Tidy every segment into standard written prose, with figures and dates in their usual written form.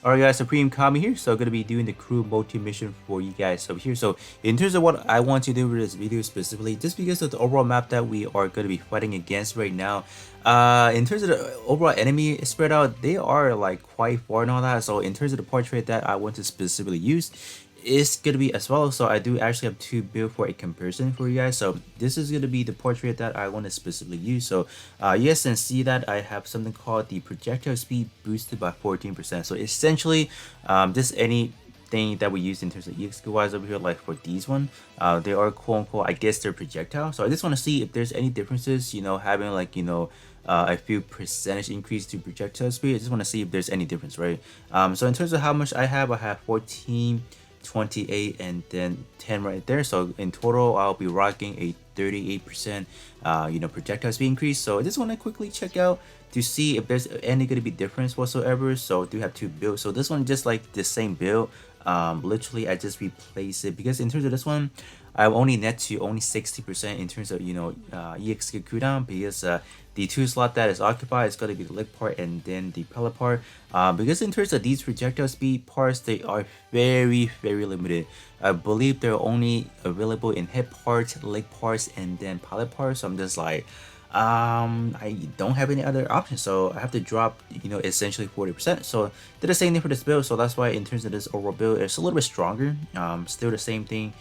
Alright guys, Supreme Kami here, so gonna be doing the crew multi-mission for you guys over here. So in terms of what I want to do with this video specifically, just because of the overall map that we are gonna be fighting against right now, in terms of the overall enemy spread out, they are like quite far and all that. So in terms of the portrait that I want to specifically use, is gonna be as well. So I do actually have two build for a comparison for you guys. So this is gonna be the portrait that I want to specifically use. So you guys can see that I have something called the projectile speed boosted by 14%. So essentially, just anything that we use in terms of EXQ wise over here, like for these one, they are quote unquote, I guess they're projectile. So I just want to see if there's any differences, you know, having like, you know, a few percentage increase to projectile speed. I just want to see if there's any difference, right? So in terms of how much I have 14, 28, and then 10 right there. So in total, I'll be rocking a 38% you know, projectile speed increase. So I just want to quickly check out to see if there's any going to be difference whatsoever. So I do have two builds. So this one just like the same build. Literally I just replace it because in terms of this one, I'm only net to only 60% in terms of, you know, EXQ cooldown, because the two slot that is occupied is going to be the leg part and then the pellet part. Because in terms of these projectile speed parts, they are very limited. I believe they're only available in head parts, leg parts, and then pellet parts. So I'm just like, I don't have any other options, so I have to drop, you know, essentially 40%. So did the same thing for this build. So that's why in terms of this overall build, it's a little bit stronger. Still the same thing.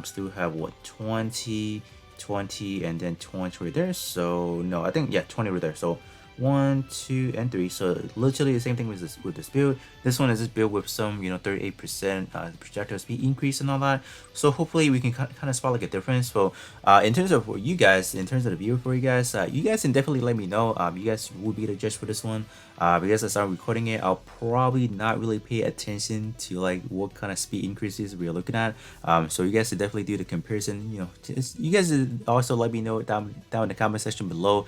Still have what, 20, 20, and then 20 right there. So no, I think yeah, 20 right there. So 1, 2, and 3. So literally the same thing with this build. This one is just built with some, you know, 38% projectile speed increase and all that. So hopefully we can kind of spot like a difference. So in terms of you guys, in terms of the view for you guys can definitely let me know. You guys will be the judge for this one. Because as I'm recording it, I'll probably not really pay attention to like what kind of speed increases we're looking at. So you guys should definitely do the comparison. You know, just, you guys also let me know down in the comment section below.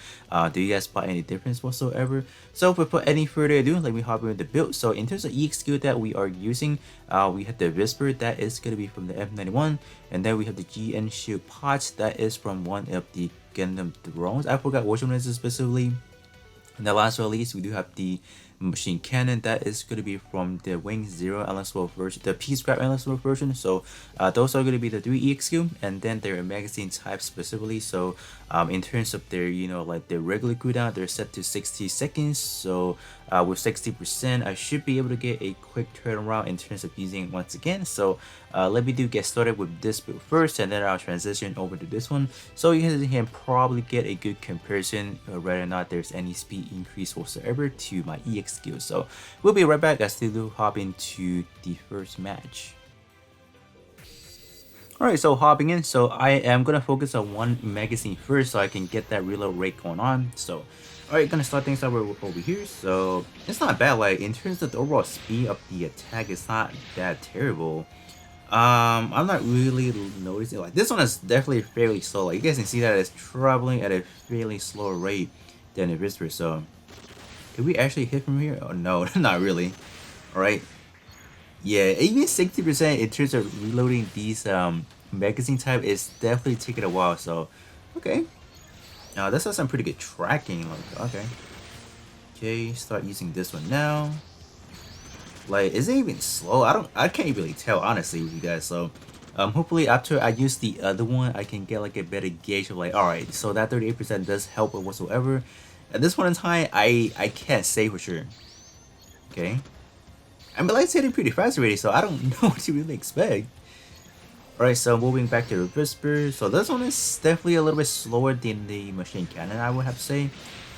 Do you guys spot any difference whatsoever? So without any further ado, let me hop into the build. So in terms of EXQ that we are using, we have the Whisper that is going to be from the F91, and then we have the GN Shield Pots that is from one of the Gundam drones. I forgot which one is specifically. And the last but not least, we do have the machine cannon that is going to be from the Wing Zero Endless World version, the Peace Scrap Endless World version. So those are going to be the 3 EXQ, and then their magazine type specifically. So in terms of their, you know, like their regular cooldown, they're set to 60 seconds. So with 60%, I should be able to get a quick turnaround in terms of using it once again. So let me get started with this build first, and then I'll transition over to this one. So you guys can probably get a good comparison whether or not there's any speed increase whatsoever to my EXQ. So we'll be right back as we hop into the first match. Alright, so hopping in, so I am gonna focus on one magazine first so I can get that reload rate going on. So alright, gonna start things over here. So it's not bad, like in terms of the overall speed of the attack, it's not that terrible. I'm not really noticing, like this one is definitely fairly slow. Like you guys can see that it's traveling at a fairly slower rate than the Whisper. So can we actually hit from here? Oh no, not really. Alright. Yeah, even 60% in terms of reloading these magazine type is definitely taking a while. So okay. Now this has some pretty good tracking. Like okay, start using this one now. Like, is it even slow? I can't really tell honestly with you guys. So hopefully after I use the other one, I can get like a better gauge of like, all right, so that 38% does help or whatsoever. At this point in time, I can't say for sure. Okay, I mean, like, it's hitting pretty fast already, so I don't know what to really expect. Alright, so moving back to the Whisper. So this one is definitely a little bit slower than the machine cannon, I would have to say.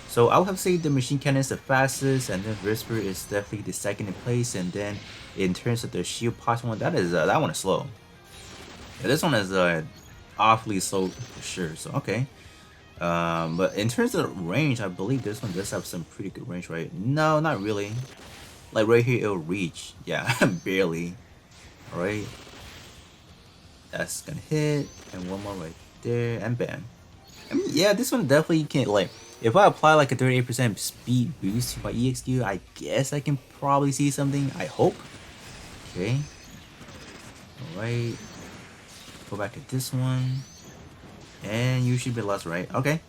So I would have to say the machine cannon is the fastest, and then Whisper is definitely the second in place. And then in terms of the shield pot one, that one is slow. Yeah, this one is awfully slow for sure. So okay. But in terms of range, I believe this one does have some pretty good range, right? No, not really. Like right here, it'll reach. Yeah, barely. Alright. That's gonna hit, and one more right there, and bam. I mean, yeah, this one definitely can't, like, if I apply like a 38% speed boost to my EXQ, I guess I can probably see something, I hope. Okay. Alright. Go back to this one. And you should be lost, right? Okay.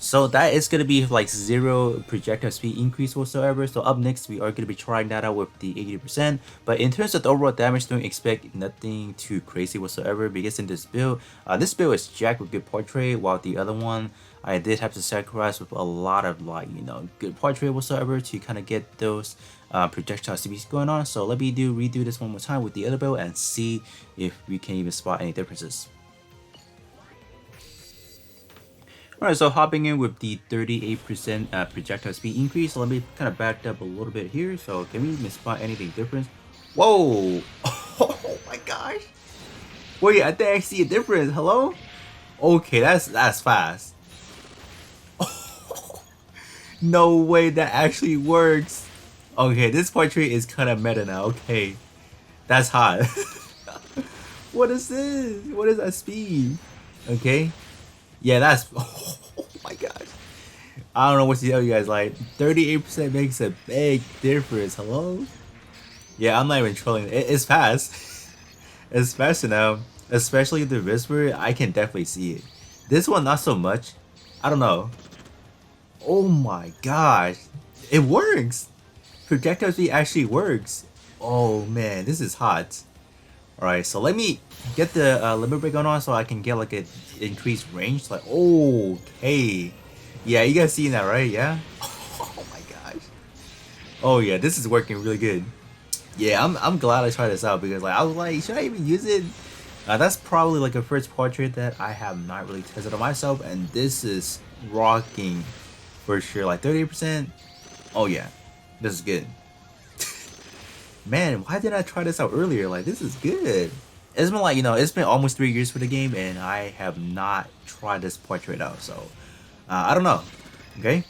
So that is going to be like 0 projectile speed increase whatsoever. So up next, we are going to be trying that out with the 80%. But in terms of the overall damage, don't expect nothing too crazy whatsoever, because in this build is jacked with good portrait, while the other one, I did have to sacrifice with a lot of like, good portrait whatsoever to kind of get those projectile speeds going on. So let me redo this one more time with the other build and see if we can even spot any differences. Alright, so hopping in with the 38% projectile speed increase, so let me kind of back up a little bit here. So can we even spot anything different? Whoa! Oh my gosh! Wait, I think I see a difference. Hello? Okay, that's fast. No way, that actually works. Okay, this portrait is kind of meta now. Okay, that's hot. What is this? What is that speed? Okay, yeah, that's. Oh my gosh. I don't know what to tell you guys. Like 38% makes a big difference. Hello? Yeah, I'm not even trolling. It's fast. It's fast enough. Especially the whisper, I can definitely see it. This one, not so much. I don't know. Oh my gosh. It works. Projectile speed actually works. Oh man, this is hot. Alright, so let me get the limit break on so I can get like an increased range. Like, okay. Yeah, you guys seeing that, right? Yeah? Oh my gosh. Oh yeah, this is working really good. Yeah, I'm glad I tried this out, because like I was like, should I even use it? That's probably like a first portrait that I have not really tested on myself, and this is rocking for sure. Like 38%. Oh yeah, this is good. Man, why didn't I try this out earlier? Like, this is good. It's been like, it's been almost 3 years for the game, and I have not tried this portrait out. So, I don't know. Okay.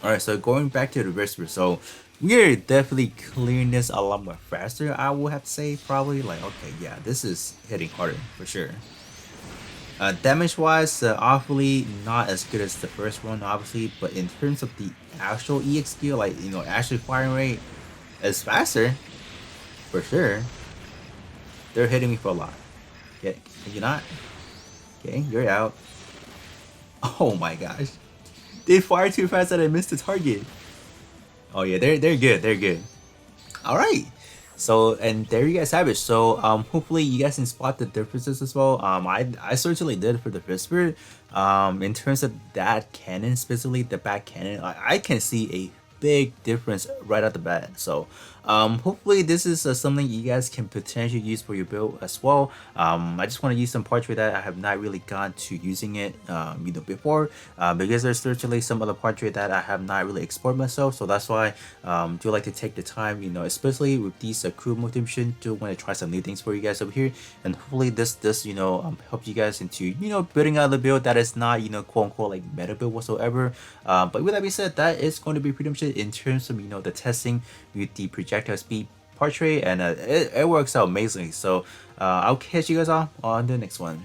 All right. So going back to the whisper. So we are definitely clearing this a lot more faster. I will have to say, probably like, okay, yeah, this is hitting harder for sure. Damage wise, awfully not as good as the first one, obviously, but in terms of the actual EX skill, like, actually firing rate, it's faster for sure. They're hitting me for a lot. Yeah, can you not? Okay, you're out. Oh my gosh, they fire too fast that I missed the target. Oh yeah, they're good. They're good. All right. So, and there you guys have it. So hopefully you guys can spot the differences as well. I certainly did for the whisper. In terms of that cannon, specifically the back cannon, I can see a big difference right at the bat. So hopefully this is something you guys can potentially use for your build as well. I just want to use some portrait that I have not really gone to using it before, because there's certainly some other portrait that I have not really explored myself. So that's why do like to take the time, especially with these crew motivation, to want to try some new things for you guys over here. And hopefully this help you guys into building out the build that is not quote unquote like meta build whatsoever. But with that being said, that is going to be pretty much it in terms of the testing with the projectile speed portrait, and it works out amazingly. So I'll catch you guys all on the next one.